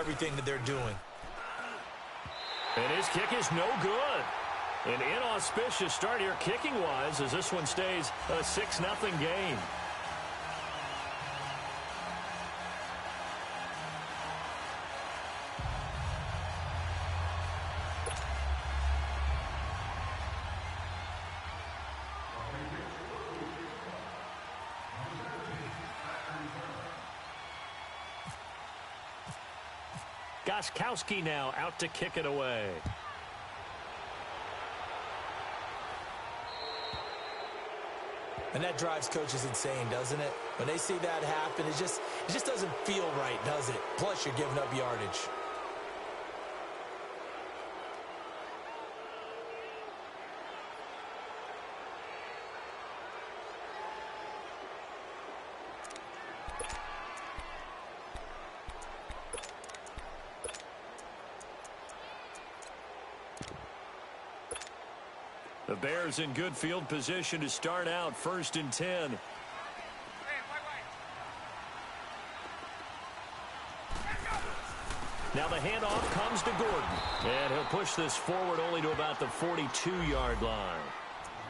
everything that they're doing. And his kick is no good. An inauspicious start here kicking-wise as this one stays a 6-0 game. Gostkowski now out to kick it away. And that drives coaches insane, doesn't it? When they see that happen, it just doesn't feel right, does it? Plus, you're giving up yardage. The Bears in good field position to start out 1st and 10. Now the handoff comes to Gordon. And he'll push this forward only to about the 42-yard line.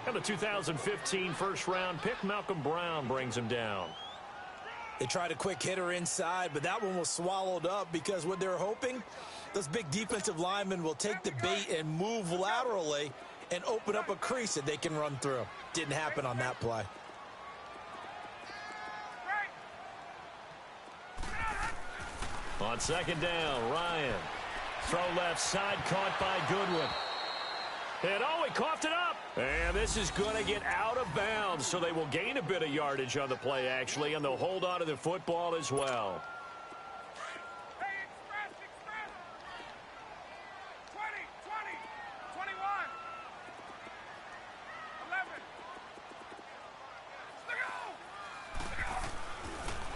And the 2015 first-round pick, Malcolm Brown, brings him down. They tried a quick hitter inside, but that one was swallowed up because what they're hoping, those big defensive linemen will take the bait and move laterally and open up a crease that they can run through. Didn't happen on that play. On 2nd down, Ryan. Throw left side, caught by Goodwin. And oh, he coughed it up. And this is going to get out of bounds, so they will gain a bit of yardage on the play, actually, and they'll hold on to the football as well.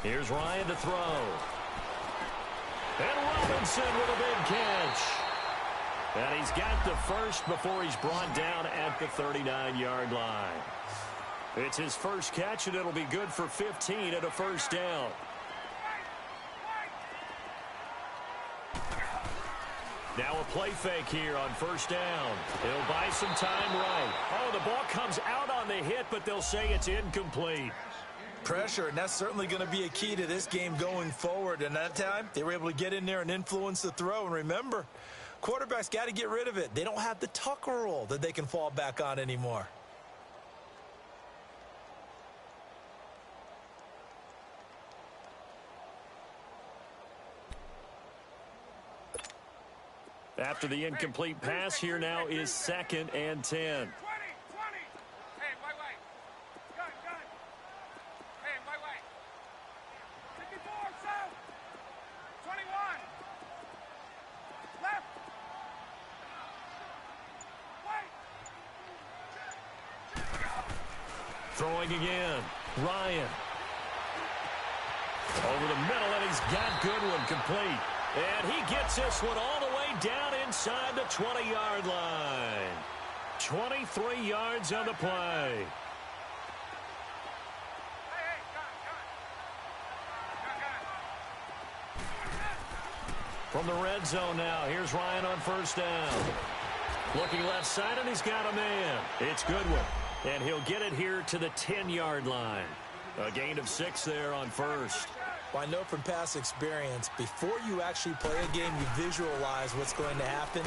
Here's Ryan to throw. And Robinson with a big catch. And he's got the first before he's brought down at the 39-yard line. It's his first catch, and it'll be good for 15 at a 1st down. Now a play fake here on 1st down. He'll buy some time right. Oh, the ball comes out on the hit, but they'll say it's incomplete. Pressure, and that's certainly going to be a key to this game going forward. And that time, they were able to get in there and influence the throw. And remember, quarterbacks got to get rid of it. They don't have the Tucker rule that they can fall back on anymore. After the incomplete pass, here now is 2nd and 10. Throwing again. Ryan. Over the middle, and he's got Goodwin complete. And he gets this one all the way down inside the 20-yard line. 23 yards on the play. From the red zone now, here's Ryan on 1st down. Looking left side, and he's got a man. It's Goodwin. And he'll get it here to the 10-yard line. A gain of 6 there on 1st. Well, I know from past experience, before you actually play a game, you visualize what's going to happen.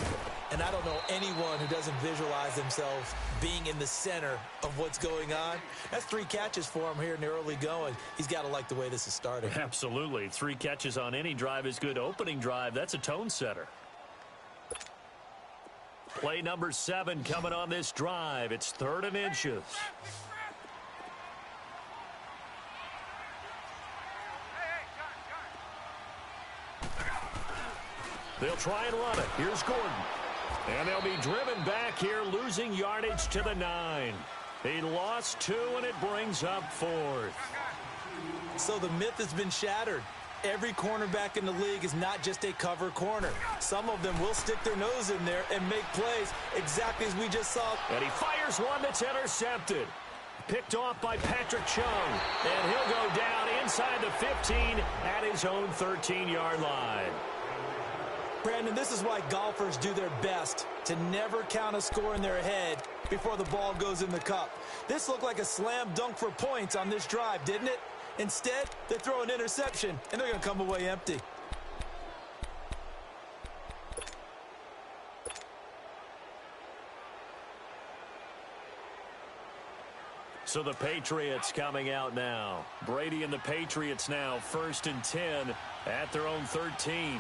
And I don't know anyone who doesn't visualize themselves being in the center of what's going on. That's 3 catches for him here in the early going. He's got to like the way this is starting. Absolutely. 3 catches on any drive is good. Opening drive, that's a tone setter. Play number 7 coming on this drive. It's 3rd and inches. They'll try and run it. Here's Gordon. And they'll be driven back here, losing yardage to the 9. He lost 2, and it brings up 4th. So the myth has been shattered. Every cornerback in the league is not just a cover corner. Some of them will stick their nose in there and make plays exactly as we just saw. And he fires one that's intercepted. Picked off by Patrick Chung. And he'll go down inside the 15 at his own 13-yard line. Brandon, this is why golfers do their best to never count a score in their head before the ball goes in the cup. This looked like a slam dunk for points on this drive, didn't it? Instead, they throw an interception, and they're going to come away empty. So the Patriots coming out now. Brady and the Patriots now 1st and 10 at their own 13.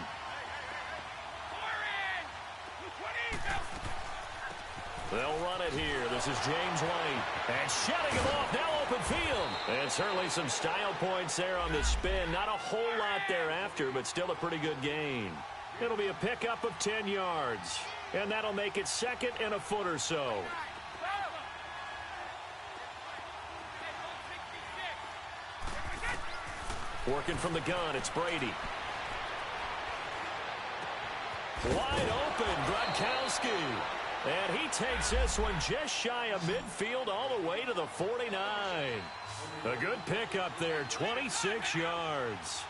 They'll run it here. This is James White. And shutting him off, now open field. And certainly some style points there on the spin. Not a whole lot thereafter, but still a pretty good gain. It'll be a pickup of 10 yards. And that'll make it 2nd and a foot or so. Working from the gun, it's Brady. Wide open, Gronkowski. And he takes this one just shy of midfield all the way to the 49. A good pickup there, 26 yards.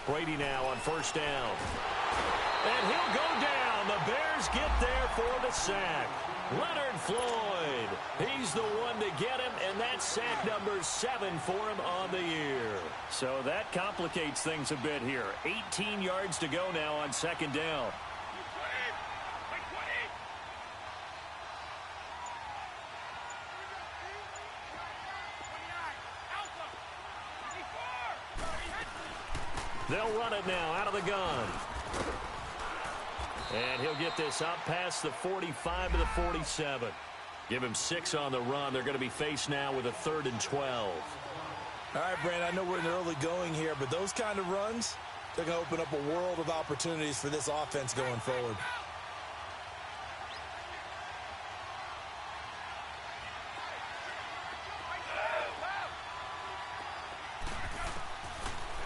Brady now on 1st down. And he'll go down. The Bears get there for the sack. Leonard Floyd, he's the one to get him, and that's sack number 7 for him on the year. So that complicates things a bit here. 18 yards to go now on 2nd down. They'll run it now out of the gun. And he'll get this up past the 45 to the 47. Give him 6 on the run. They're going to be faced now with a 3rd and 12. All right, Brandon, I know we're in the early going here, but those kind of runs, they're going to open up a world of opportunities for this offense going forward.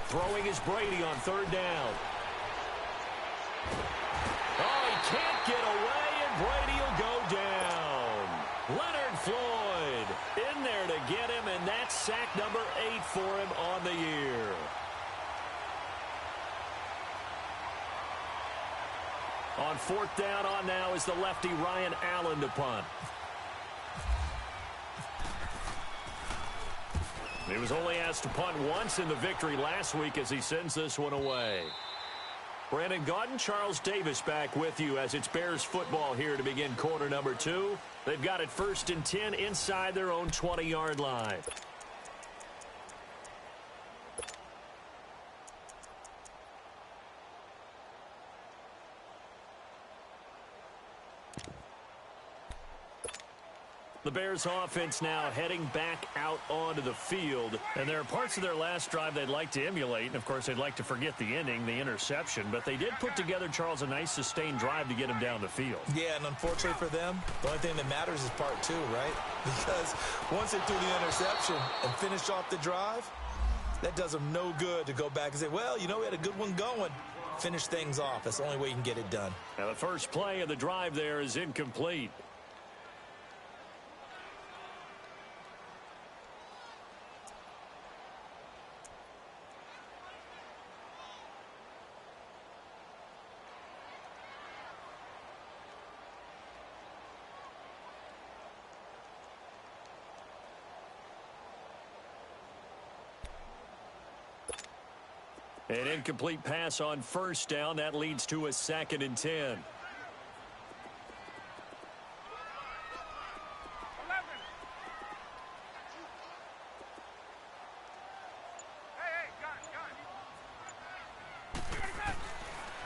Throwing is Brady on 3rd down. Oh, he can't get away, and Brady will go down. Leonard Floyd in there to get him, and that's sack number 8 for him on the year. On 4th down on now is the lefty Ryan Allen to punt. He was only asked to punt once in the victory last week as he sends this one away. Brandon Gaudin, Charles Davis back with you as it's Bears football here to begin quarter number 2. They've got it 1st and 10 inside their own 20-yard line. The Bears offense now heading back out onto the field. And there are parts of their last drive they'd like to emulate. And, of course, they'd like to forget the ending, the interception. But they did put together, Charles, a nice sustained drive to get him down the field. Yeah, and unfortunately for them, the only thing that matters is part 2, right? Because once they threw the interception and finished off the drive, that does them no good to go back and say, well, you know, we had a good one going. Finish things off. That's the only way you can get it done. Now, the first play of the drive there is incomplete. An incomplete pass on 1st down. That leads to a 2nd and 10.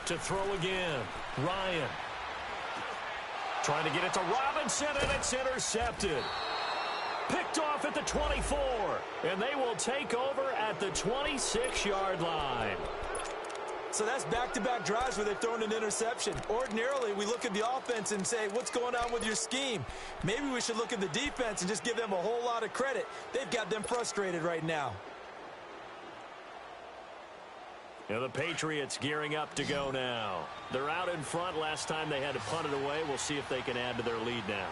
To throw again. Ryan. Trying to get it to Robinson, and it's intercepted. Picked off at the 24, and they will take over at the 26-yard line. So that's back-to-back drives where they've thrown an interception. Ordinarily, we look at the offense and say, what's going on with your scheme? Maybe we should look at the defense and just give them a whole lot of credit. They've got them frustrated right now. Now the Patriots gearing up to go now. They're out in front. Last time they had to punt it away. We'll see if they can add to their lead now.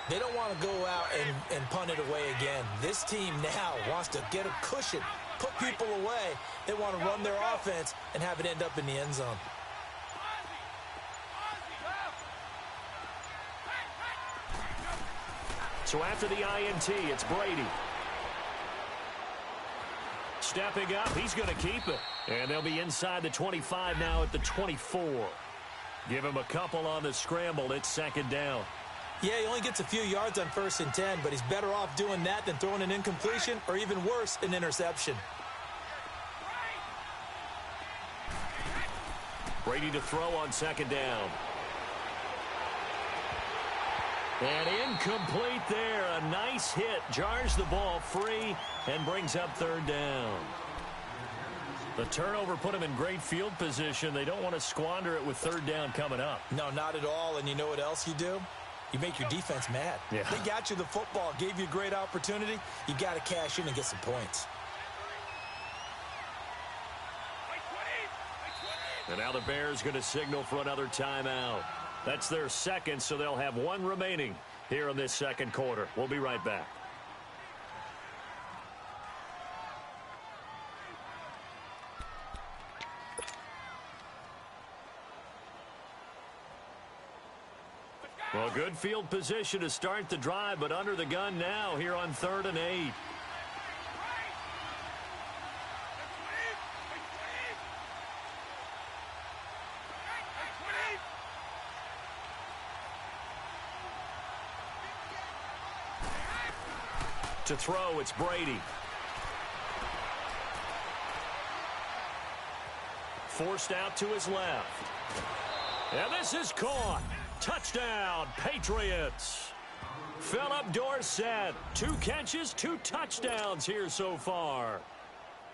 They don't want to go out and punt it away again. This team now wants to get a cushion put people away. They want to run their offense and have it end up in the end zone. So after the INT, it's Brady. Stepping up, he's going to keep it. And they'll be inside the 25 now at the 24. Give him a couple on the scramble. It's second down. Yeah, he only gets a few yards on 1st and 10, but he's better off doing that than throwing an incompletion or even worse, an interception. Brady to throw on second down. And incomplete there. A nice hit. Jars the ball free and brings up third down. The turnover put him in great field position. They don't want to squander it with third down coming up. No, not at all. And you know what else you do? You make your defense mad. Yeah. They got you the football, gave you a great opportunity. You got to cash in and get some points. And now the Bears going to signal for another timeout. That's their second, so they'll have one remaining here in this second quarter. We'll be right back. Well, good field position to start the drive, but under the gun now here on 3rd and 8. To throw, it's Brady. Forced out to his left. And this is caught. Touchdown, Patriots. Philip Dorsett, 2 catches, 2 touchdowns here so far.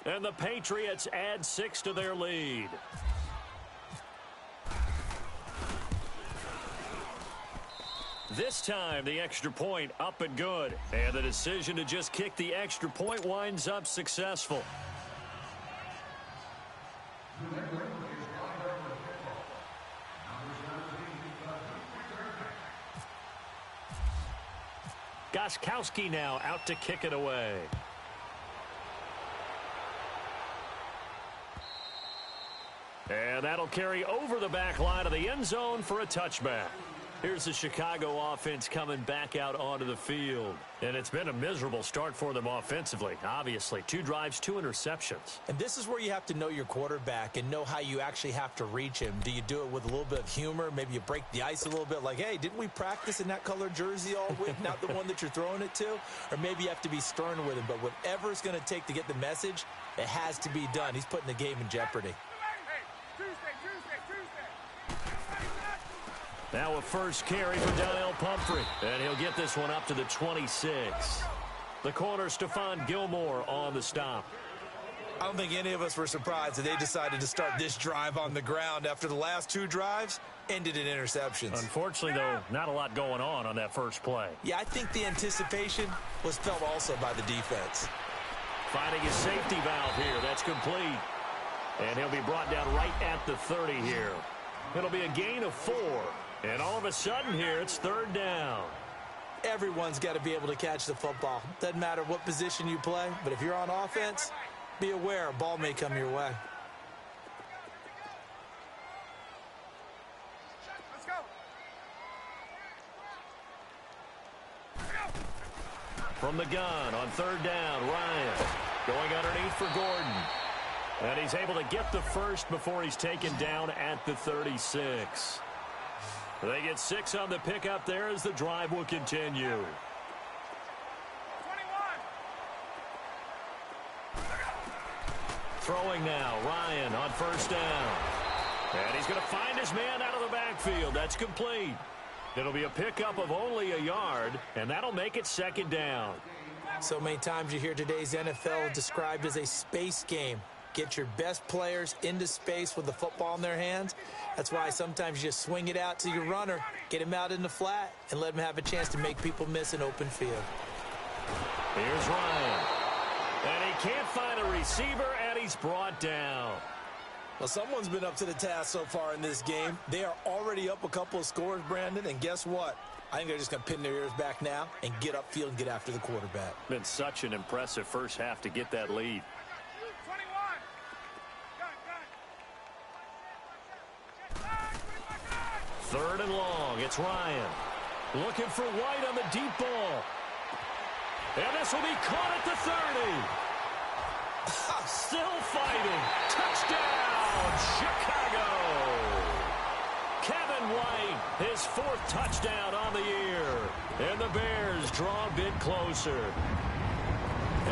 And the Patriots add 6 to their lead. This time, the extra point up and good. And the decision to just kick the extra point winds up successful. Gostkowski now out to kick it away. And that'll carry over the back line of the end zone for a touchback. Here's the Chicago offense coming back out onto the field. And it's been a miserable start for them offensively, obviously. 2 drives, 2 interceptions. And this is where you have to know your quarterback and know how you actually have to reach him. Do you do it with a little bit of humor? Maybe you break the ice a little bit like, hey, didn't we practice in that colored jersey all week? Not the one that you're throwing it to? Or maybe you have to be stern with him. But whatever it's going to take to get the message, it has to be done. He's putting the game in jeopardy. Now a first carry for Donnell Pumphrey. And he'll get this one up to the 26. The corner, Stephon Gilmore, on the stop. I don't think any of us were surprised that they decided to start this drive on the ground after the last 2 drives ended in interceptions. Unfortunately, though, not a lot going on that first play. Yeah, I think the anticipation was felt also by the defense. Finding his safety valve here. That's complete. And he'll be brought down right at the 30 here. It'll be a gain of 4. And all of a sudden here, it's third down. Everyone's got to be able to catch the football. Doesn't matter what position you play, but if you're on offense, be aware a ball may come your way. Let's go. From the gun on third down, Ryan going underneath for Gordon. And he's able to get the first before he's taken down at the 36. They get 6 on the pickup there as the drive will continue. 21. Throwing now, Ryan on first down. And he's going to find his man out of the backfield. That's complete. It'll be a pickup of only a yard, and that'll make it second down. So many times you hear today's NFL described as a space game. Get your best players into space with the football in their hands. That's why sometimes you just swing it out to your runner, get him out in the flat, and let him have a chance to make people miss an open field. Here's Ryan. And he can't find a receiver, and he's brought down. Well, someone's been up to the task so far in this game. They are already up a couple of scores, Brandon, and guess what? I think they're just going to pin their ears back now and get upfield and get after the quarterback. Been such an impressive first half to get that lead. 3rd and long. It's Ryan. Looking for White on the deep ball. And this will be caught at the 30. Still fighting. Touchdown, Chicago. Kevin White, his 4th touchdown on the year. And the Bears draw a bit closer.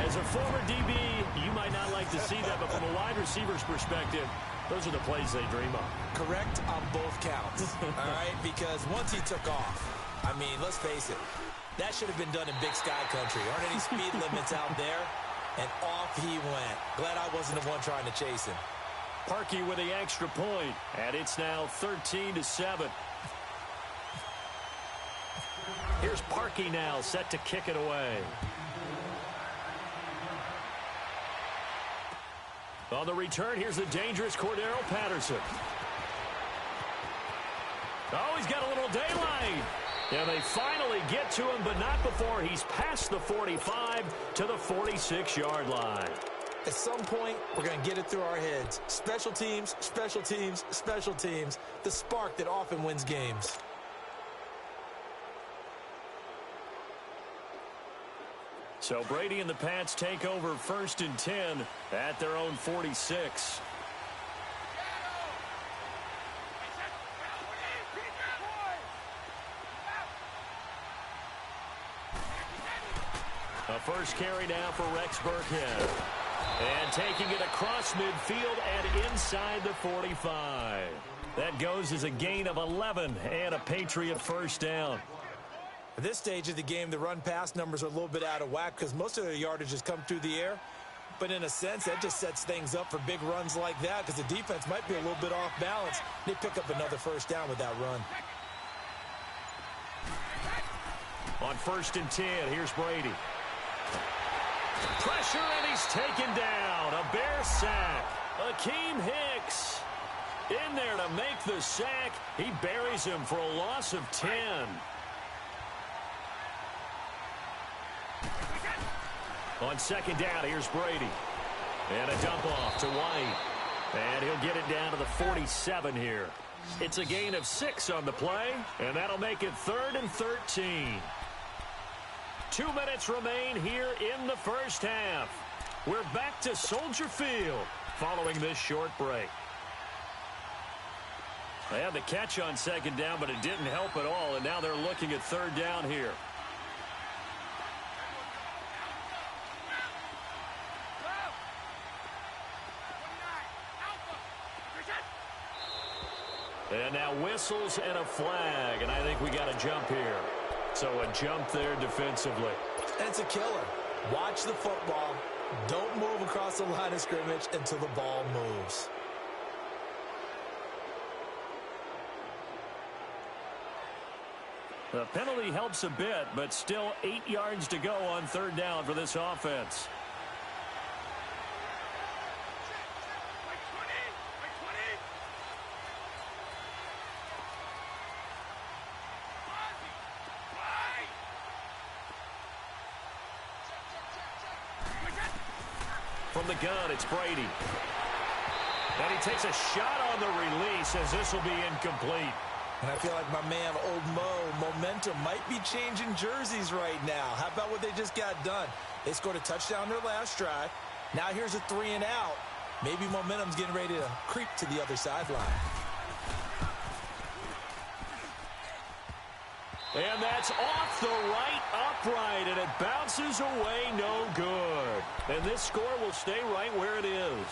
As a former DB, you might not like to see that, but from a wide receiver's perspective, those are the plays they dream of. Correct on both counts, all right? Because once he took off, I mean, let's face it, that should have been done in Big Sky Country. Aren't any speed limits out there? And off he went. Glad I wasn't the one trying to chase him. Parkey with the extra point, and it's now 13-7. Here's Parkey now, set to kick it away. On the return, here's the dangerous Cordero Patterson. Oh, he's got a little daylight. And they finally get to him, but not before he's past the 45 to the 46-yard line. At some point, we're going to get it through our heads. Special teams, special teams, special teams. The spark that often wins games. So Brady and the Pats take over 1st and 10 at their own 46. A first carry now for Rex Burkhead. And taking it across midfield and inside the 45. That goes as a gain of 11 and a Patriot first down. At this stage of the game, the run-pass numbers are a little bit out of whack because most of their yardage has come through the air. But in a sense, that just sets things up for big runs like that because the defense might be a little bit off balance. They pick up another first down with that run. On 1st and 10, here's Brady. Pressure, and he's taken down. A Bear sack. Akeem Hicks in there to make the sack. He buries him for a loss of 10. On 2nd down, here's Brady. And a dump off to White. And he'll get it down to the 47 here. It's a gain of 6 on the play, and that'll make it 3rd and 13. 2 minutes remain here in the first half. We're back to Soldier Field following this short break. They had the catch on 2nd down, but it didn't help at all, and now they're looking at 3rd down here. And now whistles and a flag, and I think we got a jump here. So a jump there defensively. And it's a killer. Watch the football. Don't move across the line of scrimmage until the ball moves. The penalty helps a bit, but still 8 yards to go on 3rd down for this offense. From the gun, it's Brady. And he takes a shot on the release as this will be incomplete. And I feel like my man, Old Mo, momentum might be changing jerseys right now. How about what they just got done? They scored a touchdown their last drive. Now here's a 3 and out. Maybe momentum's getting ready to creep to the other sideline. And that's off the right upright, and it bounces away no good. And this score will stay right where it is.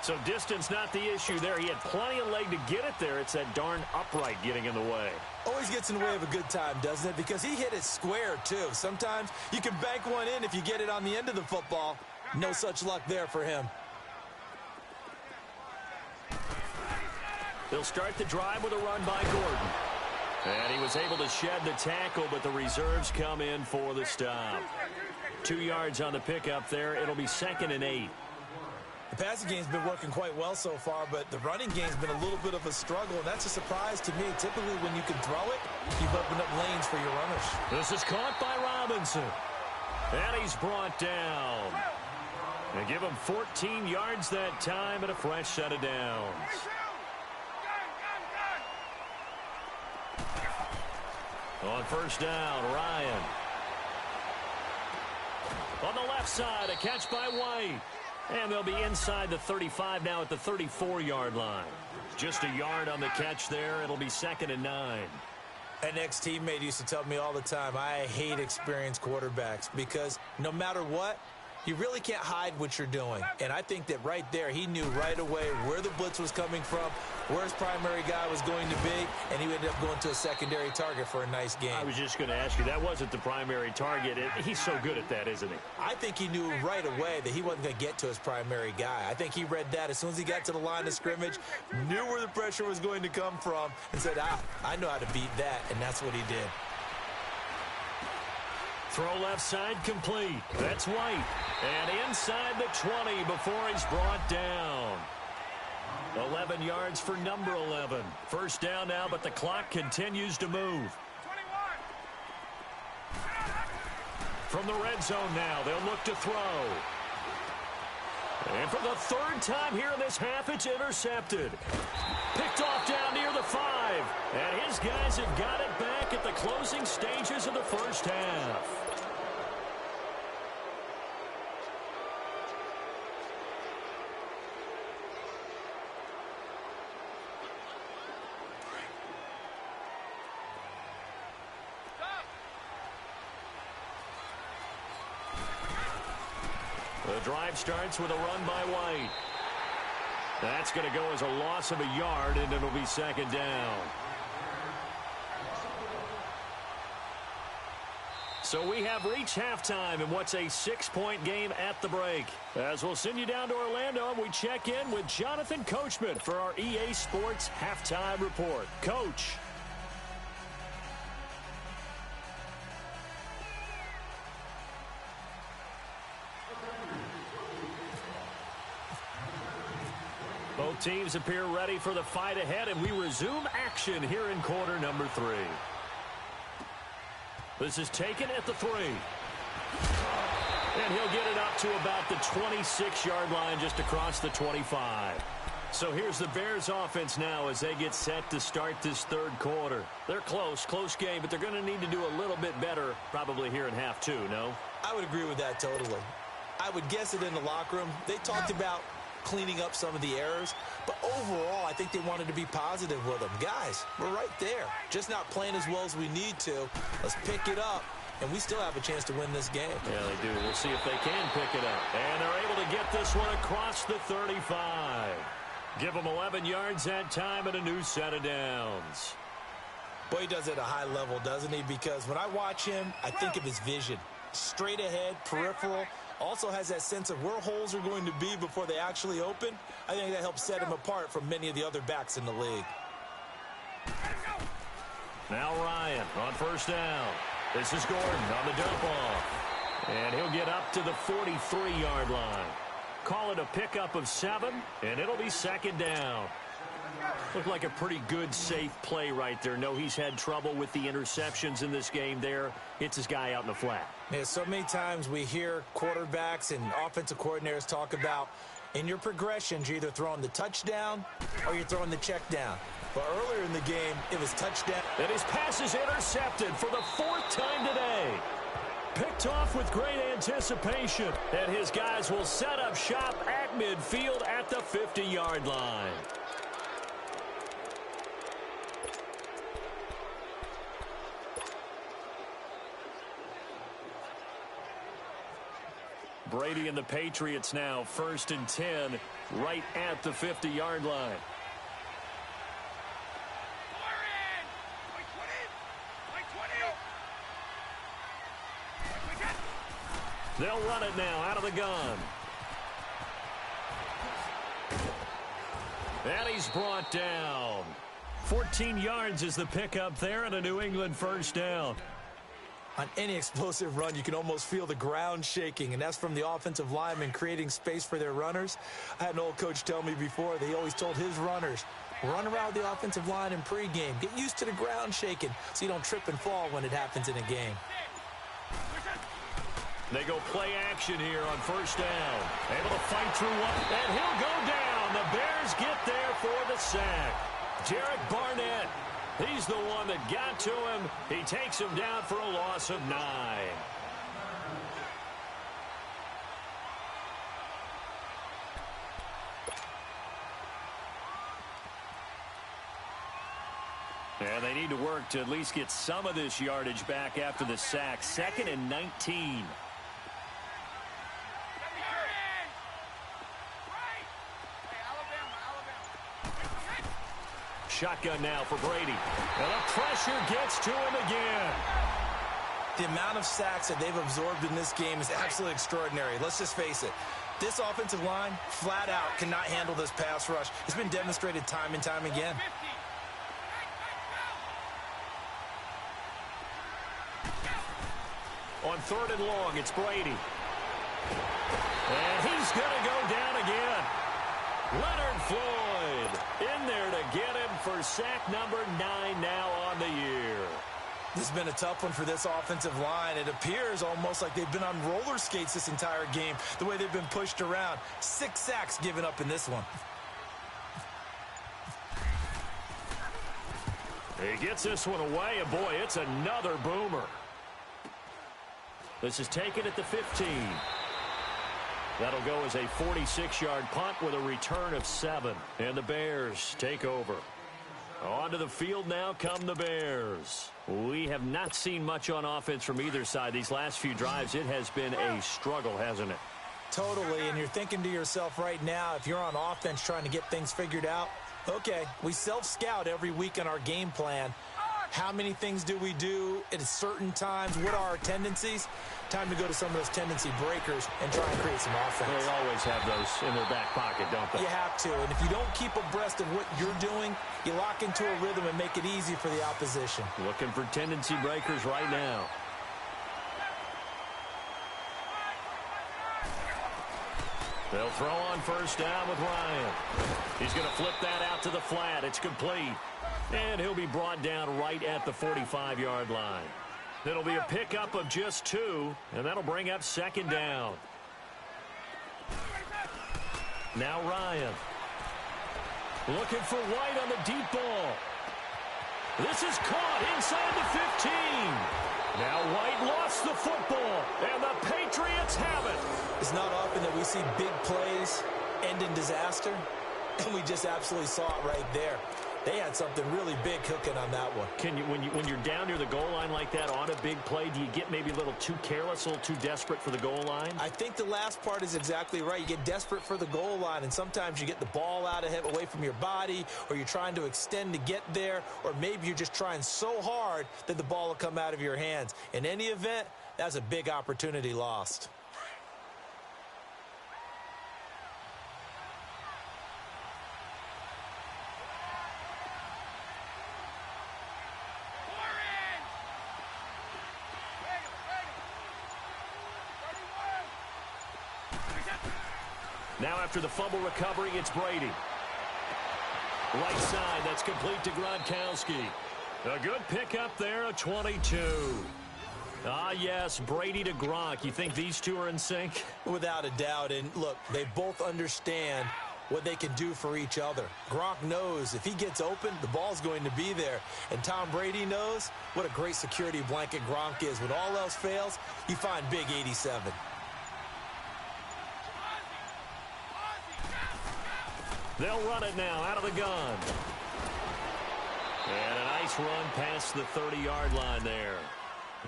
So distance not the issue there. He had plenty of leg to get it there. It's that darn upright getting in the way. Always gets in the way of a good time, doesn't it? Because he hit it square, too. Sometimes you can bank one in if you get it on the end of the football. No such luck there for him. They'll start the drive with a run by Gordon. And he was able to shed the tackle, but the reserves come in for the stop. 2 yards on the pickup there. It'll be 2nd and 8. The passing game's been working quite well so far, but the running game's been a little bit of a struggle, and that's a surprise to me. Typically, when you can throw it, you've opened up lanes for your runners. This is caught by Robinson. And he's brought down. They give him 14 yards that time and a fresh set of downs. On first down, Ryan. On the left side, a catch by White. And they'll be inside the 35 now at the 34-yard line. Just a yard on the catch there. It'll be 2nd and 9. An ex-teammate used to tell me all the time, I hate experienced quarterbacks because no matter what, you really can't hide what you're doing. And I think that right there, he knew right away where the blitz was coming from, where his primary guy was going to be, and he ended up going to a secondary target for a nice game. I was just going to ask you, that wasn't the primary target. He's so good at that, isn't he? I think he knew right away that he wasn't going to get to his primary guy. I think he read that as soon as he got to the line of scrimmage, knew where the pressure was going to come from, and said, I know how to beat that, and that's what he did. Throw left side complete. That's White. And inside the 20 before he's brought down. 11 yards for number 11. First down now, but the clock continues to move. From the red zone now, they'll look to throw. And for the 3rd time here in this half, it's intercepted. Picked off down near the 5. And his guys have got it back at the closing stages of the first half. The drive starts with a run by White. That's going to go as a loss of a yard, and it'll be 2nd down. So we have reached halftime in what's a 6-point game at the break. As we'll send you down to Orlando, we check in with Jonathan Coachman for our EA Sports Halftime Report. Coach. Both teams appear ready for the fight ahead, and we resume action here in quarter number 3. This is taken at the 3. And he'll get it up to about the 26-yard line just across the 25. So here's the Bears offense now as they get set to start this 3rd quarter. They're close game, but they're going to need to do a little bit better probably here in half 2, no? I would agree with that totally. I would guess it in the locker room. They talked about cleaning up some of the errors, but overall I think they wanted to be positive with them. Guys, we're right there, just not playing as well as we need to. Let's pick it up, and we still have a chance to win this game. Yeah, they do. We'll see if they can pick it up. And they're able to get this one across the 35. Give them 11 yards that time and a new set of downs. Boy, he does it at a high level, doesn't he? Because when I watch him, I think of his vision. Straight ahead, peripheral. Also has that sense of where holes are going to be before they actually open. I think that helps set him apart from many of the other backs in the league. Now Ryan on first down. This is Gordon on the dump off. And he'll get up to the 43-yard line. Call it a pickup of 7, and it'll be 2nd down. Looked like a pretty good, safe play right there. No, he's had trouble with the interceptions in this game there. Hits his guy out in the flat. Yeah, so many times we hear quarterbacks and offensive coordinators talk about in your progressions, you're either throwing the touchdown or you're throwing the check down. But earlier in the game, it was touchdown. And his pass is intercepted for the 4th time today. Picked off with great anticipation. And his guys will set up shop at midfield at the 50-yard line. Brady and the Patriots now 1st and 10 right at the 50-yard line. They'll run it now out of the gun. And he's brought down. 14 yards is the pickup there and a New England first down. On any explosive run, you can almost feel the ground shaking, and that's from the offensive linemen creating space for their runners. I had an old coach tell me before, they always told his runners, run around the offensive line in pregame. Get used to the ground shaking so you don't trip and fall when it happens in a game. They go play action here on first down. Able to fight through one, and he'll go down. The Bears get there for the sack. Derek Barnett He's the one that got to him. He takes him down for a loss of 9. And they need to work to at least get some of this yardage back after the sack. 2nd and 19. Shotgun now for Brady. And the pressure gets to him again. The amount of sacks that they've absorbed in this game is absolutely extraordinary. Let's just face it. This offensive line, flat out, cannot handle this pass rush. It's been demonstrated time and time again. On 3rd and long, it's Brady. And he's going to go down again. Leonard Floyd in there to get him for sack number 9 now on the year. This has been a tough one for this offensive line. It appears almost like they've been on roller skates this entire game, the way they've been pushed around. 6 sacks given up in this one. He gets this one away, and boy, it's another boomer. This is taken at the 15. That'll go as a 46-yard punt with a return of 7. And the Bears take over. Onto the field now come the Bears. We have not seen much on offense from either side. These last few drives, it has been a struggle, hasn't it? Totally, and you're thinking to yourself right now, if you're on offense trying to get things figured out, okay, we self-scout every week on our game plan. How many things do we do at certain times? What are our tendencies? Time to go to some of those tendency breakers and try and create some offense. They always have those in their back pocket, don't they? You have to, and if you don't keep abreast of what you're doing, you lock into a rhythm and make it easy for the opposition. Looking for tendency breakers right now. They'll throw on 1st down with Ryan. He's going to flip that out to the flat. It's complete. And he'll be brought down right at the 45-yard line. It'll be a pickup of just 2, and that'll bring up 2nd down. Now Ryan. Looking for White on the deep ball. This is caught inside the 15. Now White lost the football, and the Patriots have it. It's not often that we see big plays end in disaster, and we just absolutely saw it right there. They had something really big cooking on that one. Can you, when you're down near the goal line like that on a big play, do you get maybe a little too careless, a little too desperate for the goal line? I think the last part is exactly right. You get desperate for the goal line, and sometimes you get the ball out of him, away from your body, or you're trying to extend to get there, or maybe you're just trying so hard that the ball will come out of your hands. In any event, that's a big opportunity lost. Now after the fumble recovery, it's Brady. Right side, that's complete to Gronkowski. A good pickup there, a 22. Ah, yes, Brady to Gronk. You think these two are in sync? Without a doubt. And look, they both understand what they can do for each other. Gronk knows if he gets open, the ball's going to be there. And Tom Brady knows what a great security blanket Gronk is. When all else fails, you find Big 87. They'll run it now out of the gun. And a nice run past the 30-yard line there.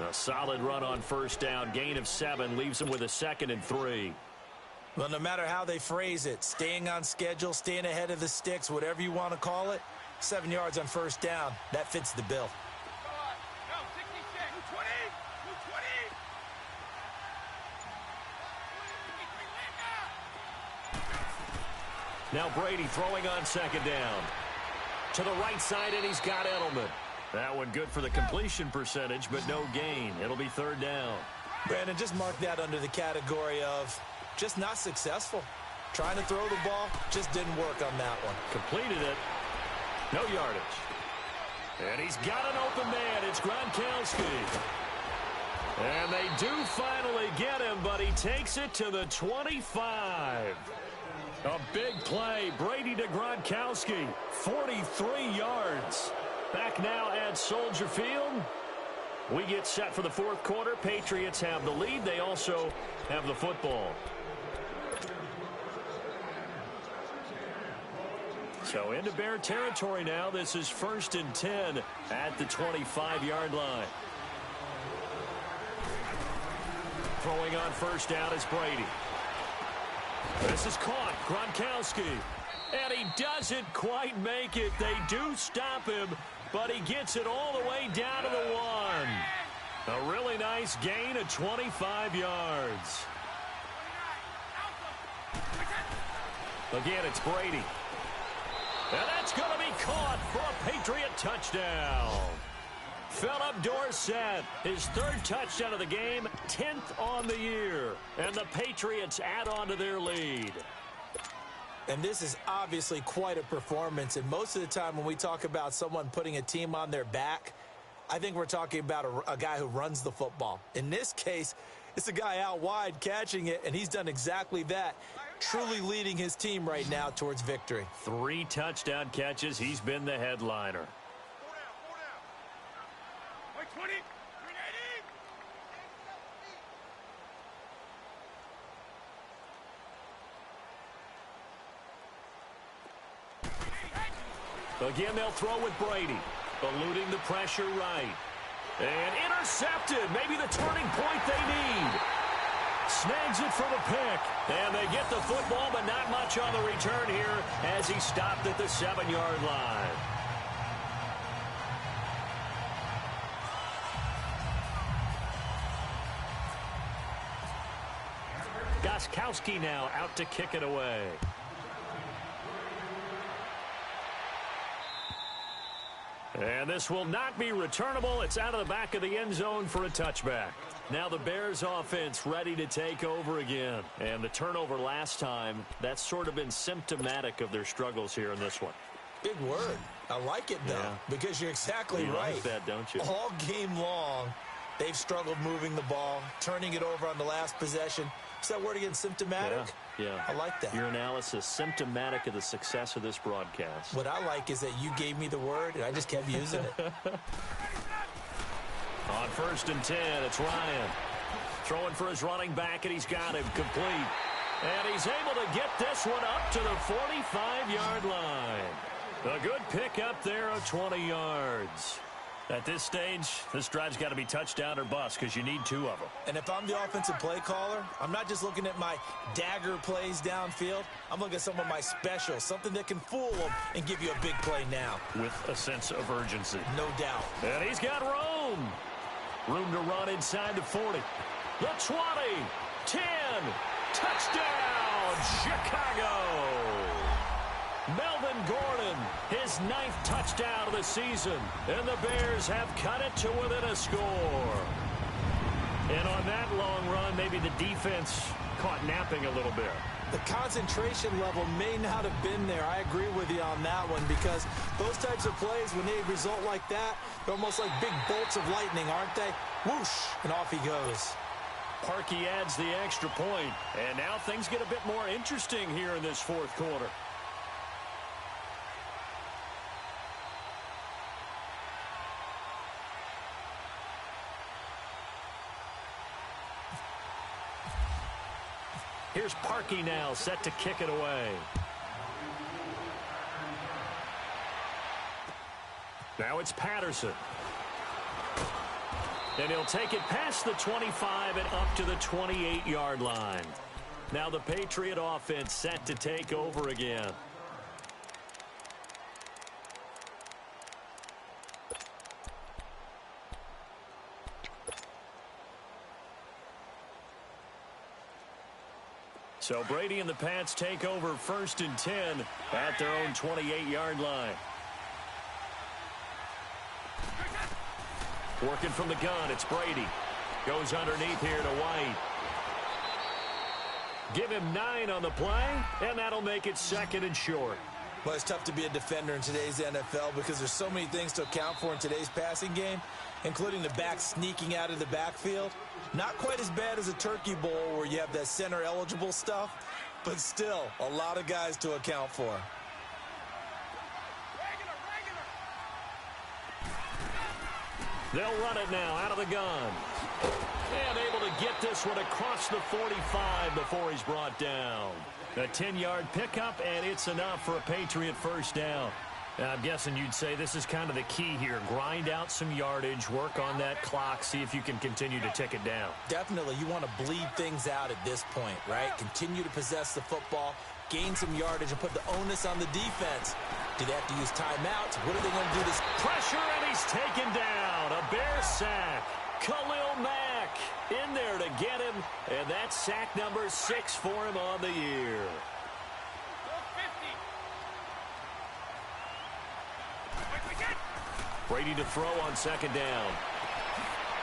A solid run on 1st down. Gain of 7 leaves them with a 2nd and 3. Well, no matter how they phrase it, staying on schedule, staying ahead of the sticks, whatever you want to call it, 7 yards on 1st down, that fits the bill. Now Brady throwing on 2nd down. To the right side, and he's got Edelman. That one good for the completion percentage, but no gain. It'll be 3rd down. Brandon, just mark that under the category of just not successful. Trying to throw the ball, just didn't work on that one. Completed it. No yardage. And he's got an open man. It's Gronkowski. And they do finally get him, but he takes it to the 25. A big play. Brady to Gronkowski. 43 yards. Back now at Soldier Field. We get set for the fourth quarter. Patriots have the lead. They also have the football. So into Bear territory now. This is 1st and 10 at the 25-yard line. Throwing on first down is Brady. This is caught. Gronkowski. And he doesn't quite make it. They do stop him, but he gets it all the way down to the 1. A really nice gain of 25 yards. Again, it's Brady. And that's going to be caught for a Patriot touchdown. Philip Dorsett, his 3rd touchdown of the game, 10th on the year. And the Patriots add on to their lead. And this is obviously quite a performance. And most of the time when we talk about someone putting a team on their back, I think we're talking about a guy who runs the football. In this case, it's a guy out wide catching it, and he's done exactly that, truly leading his team right now towards victory. 3 touchdown catches. He's been the headliner. Again, they'll throw with Brady. Eluding the pressure right. And intercepted. Maybe the turning point they need. Snags it for the pick. And they get the football, but not much on the return here as he stopped at the 7-yard line. Gostkowski now out to kick it away. And this will not be returnable. It's out of the back of the end zone for a touchback. Now the Bears offense ready to take over again. And the turnover last time, that's sort of been symptomatic of their struggles here in this one. Big word. I like it, though, because you're exactly right. You like that, don't you? All game long, they've struggled moving the ball, turning it over on the last possession. Is that word again, symptomatic? Yeah. I like that. Your analysis, symptomatic of the success of this broadcast. What I like is that you gave me the word, and I just kept using it. On 1st and 10, it's Ryan. Throwing for his running back, and he's got him complete. And he's able to get this one up to the 45-yard line. A good pick up there of 20 yards. At this stage, this drive's got to be touchdown or bust because you need 2 of them. And if I'm the offensive play caller, I'm not just looking at my dagger plays downfield. I'm looking at some of my specials, something that can fool them and give you a big play now. With a sense of urgency. No doubt. And he's got room. Room to run inside the 40. The 20. 10. Touchdown, Chicago. Melvin Gordon, his 9th touchdown of the season. And the Bears have cut it to within a score. And on that long run, maybe the defense caught napping a little bit. The concentration level may not have been there. I agree with you on that one because those types of plays, when they result like that, they're almost like big bolts of lightning, aren't they? Whoosh, and off he goes. Parkey adds the extra point. And now things get a bit more interesting here in this fourth quarter. Here's Parkey now, set to kick it away. Now it's Patterson. And he'll take it past the 25 and up to the 28-yard line. Now the Patriot offense set to take over again. So Brady and the Pats take over 1st and 10 at their own 28-yard line. Working from the gun, it's Brady. Goes underneath here to White. Give him 9 on the play, and that'll make it 2nd and short. Well, it's tough to be a defender in today's NFL because there's so many things to account for in today's passing game, including the back sneaking out of the backfield. Not quite as bad as a Turkey Bowl where you have that center-eligible stuff, but still a lot of guys to account for. They'll run it now out of the gun. And able to get this one across the 45 before he's brought down. A 10-yard pickup, and it's enough for a Patriot first down. I'm guessing you'd say this is kind of the key here. Grind out some yardage, work on that clock, see if you can continue to tick it down. Definitely. You want to bleed things out at this point, right? Continue to possess the football, gain some yardage, and put the onus on the defense. Do they have to use timeouts? What are they going to do this? Pressure, and he's taken down. A Bear sack. Khalil Mack in there to get him, and that's sack number 6 for him on the year. Brady to throw on second down.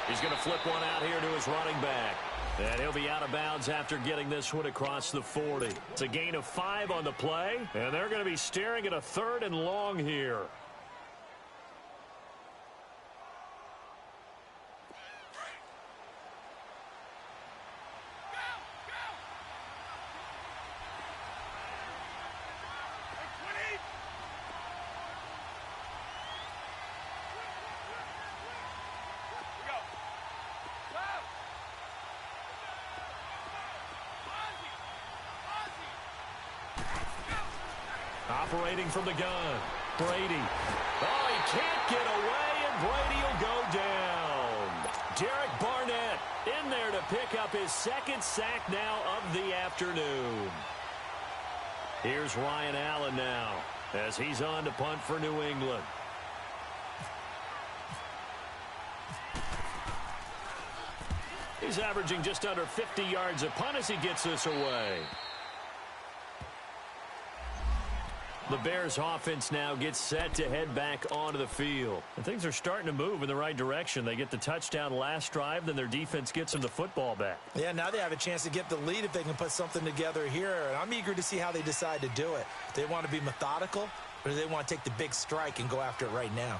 He's going to flip one out here to his running back. And he'll be out of bounds after getting this one across the 40. It's a gain of 5 on the play, and they're going to be staring at a 3rd and long here. Operating from the gun, Brady. Oh, he can't get away, and Brady will go down. Derek Barnett in there to pick up his 2nd sack now of the afternoon. Here's Ryan Allen now as he's on to punt for New England. He's averaging just under 50 yards a punt as he gets this away. The Bears offense now gets set to head back onto the field. And things are starting to move in the right direction. They get the touchdown last drive, then their defense gets them the football back. Yeah, now they have a chance to get the lead if they can put something together here. And I'm eager to see how they decide to do it. Do they want to be methodical, or do they want to take the big strike and go after it right now?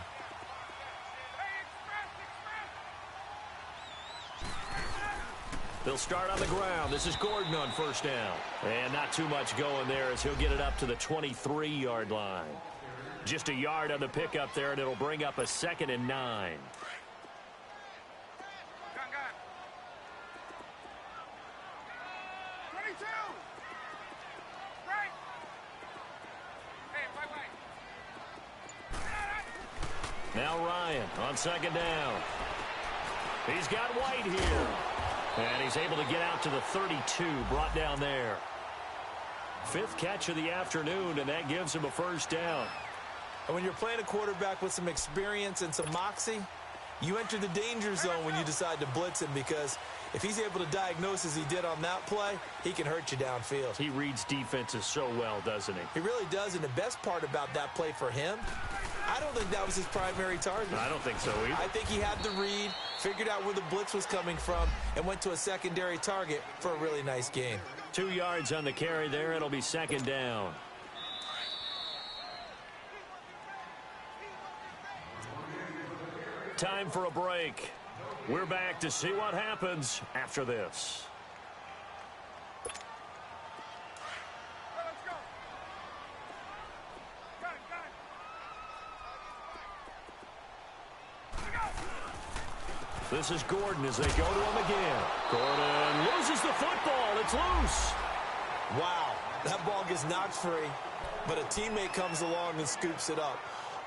They'll start on the ground. This is Gordon on first down. And not too much going there as he'll get it up to the 23-yard line. Just a yard on the pickup there, and it'll bring up a 2nd and 9. Now Ryan on second down. He's got White here. And he's able to get out to the 32, brought down there. 5th catch of the afternoon, and that gives him a first down. And when you're playing a quarterback with some experience and some moxie, you enter the danger zone when you decide to blitz him, because if he's able to diagnose as he did on that play, he can hurt you downfield. He reads defenses so well, doesn't he? He really does, and the best part about that play for him, I don't think that was his primary target. I don't think so either. I think he had the read, figured out where the blitz was coming from, and went to a secondary target for a really nice gain. 2 yards on the carry there. It'll be 2nd down. Time for a break. We're back to see what happens after this. This is Gordon as they go to him again. Gordon loses the football. It's loose. Wow, that ball gets knocked free, but a teammate comes along and scoops it up.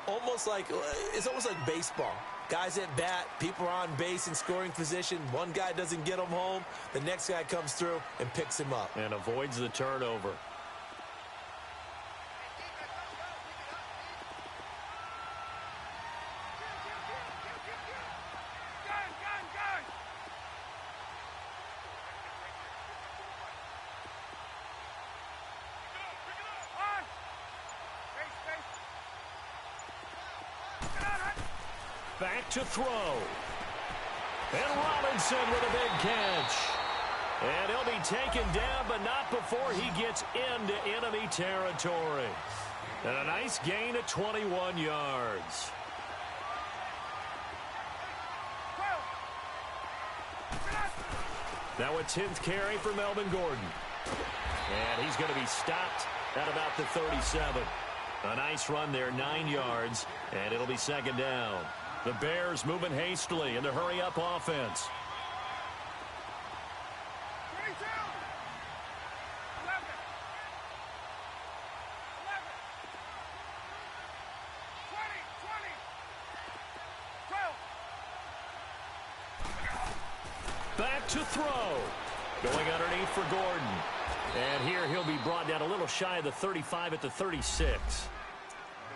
It's almost like baseball. Guys at bat, people are on base in scoring position. One guy doesn't get him home. The next guy comes through and picks him up. And avoids the turnover. Back to throw. And Robinson with a big catch. And he'll be taken down, but not before he gets into enemy territory. And a nice gain of 21 yards. Now a 10th carry for Melvin Gordon. And he's going to be stopped at about the 37. A nice run there, 9 yards, and it'll be 2nd down. The Bears moving hastily in the hurry-up offense. Back to throw. Going underneath for Gordon. And here he'll be brought down a little shy of the 35 at the 36.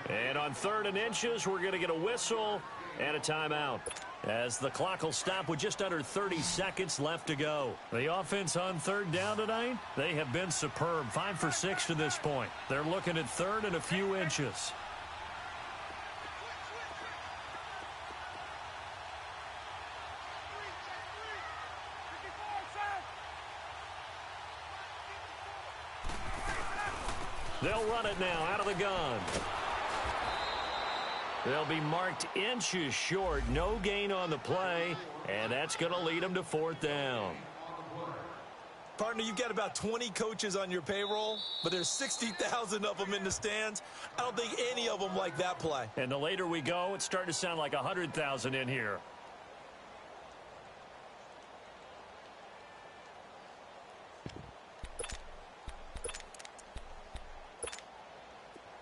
And on 3rd and inches, we're going to get a whistle and a timeout, as the clock will stop with just under 30 seconds left to go. The offense on 3rd down tonight, they have been superb. 5 for 6 to this point. They're looking at 3rd and a few inches. They'll run it now out of the gun. They'll be marked inches short. No gain on the play, and that's going to lead them to 4th down. Partner, you've got about 20 coaches on your payroll, but there's 60,000 of them in the stands. I don't think any of them like that play. And the later we go, it's starting to sound like 100,000 in here.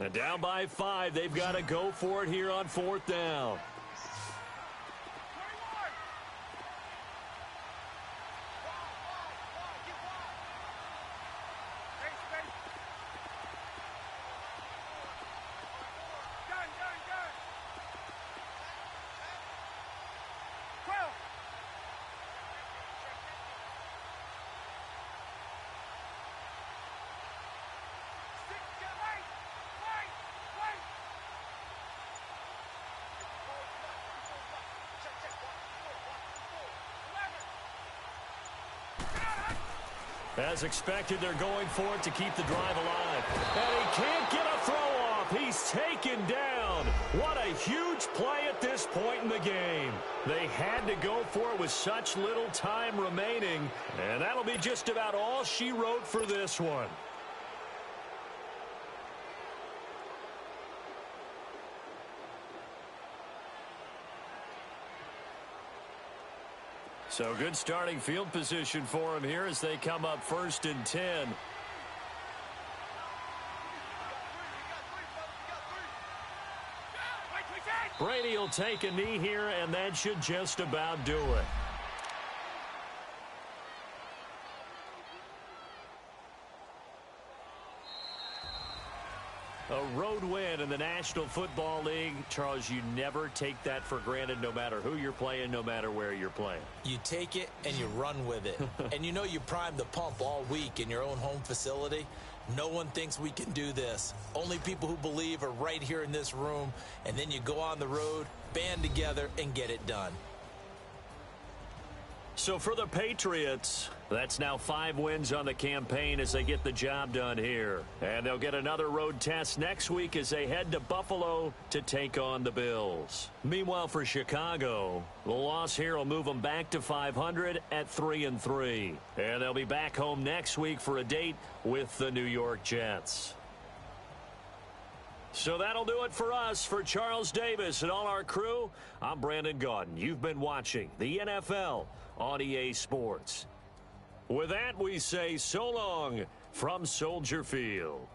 And down by 5, they've got to go for it here on 4th down. As expected, they're going for it to keep the drive alive. And he can't get a throw off. He's taken down. What a huge play at this point in the game. They had to go for it with such little time remaining. And that'll be just about all she wrote for this one. So good starting field position for him here as they come up 1st and 10. Brady will take a knee here, and that should just about do it. A road win in the National Football League. Charles, you never take that for granted, no matter who you're playing, no matter where you're playing. You take it and you run with it. And you know you primed the pump all week in your own home facility. No one thinks we can do this. Only people who believe are right here in this room. And then you go on the road, band together, and get it done. So for the Patriots, that's now 5 wins on the campaign as they get the job done here. And they'll get another road test next week as they head to Buffalo to take on the Bills. Meanwhile, for Chicago, the loss here will move them back to 500 at 3-3. And they'll be back home next week for a date with the New York Jets. So that'll do it for us. For Charles Davis and all our crew, I'm Brandon Gaudin. You've been watching the NFL on EA Sports. With that, we say so long from Soldier Field.